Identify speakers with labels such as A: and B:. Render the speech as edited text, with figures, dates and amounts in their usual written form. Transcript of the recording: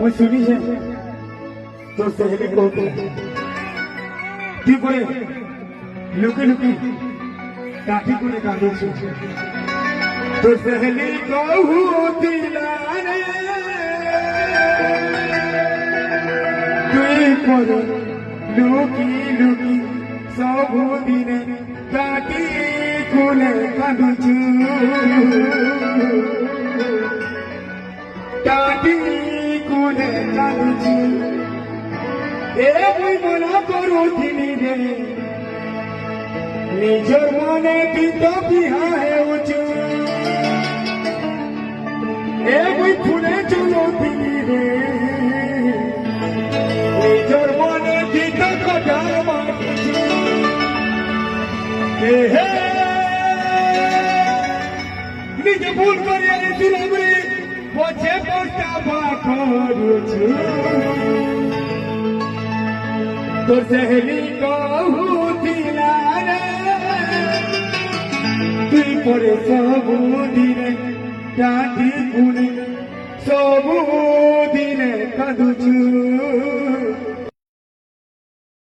A: ମୁଁ ଶୁଣିଛେ ତୋ ସେହେଲି କହୁଥିଲା ତୁ ପରେ ଲୁକି ଲୁକି କାଠି କୋଣେ କାନ୍ଦୁଛୁ ତୋ ସେହେଲି କହୁଥିଲା ରେ তুই পরে লুকি লুকি ସବୁଦିନେ କାଟି କୋଣେ କାନ୍ଦୁଛୁ কাটি কোণে কাঁদুছি এ তুই মনে করুছিলি রে নিজের মনে পিত বিহা হেউছু এ তুই ফুলে চলুছিলি রে নিজের মনে পিত কথা মারুছু হে নিজে ভুল করে আনিছিলাম রে পছে পস্তাবা করুছু তোর সেহেলি কহুছিলা রে তুই পরে ସବୁଦିନେ কাঁদি কোণে ସବୁদিনে কাঁদুছু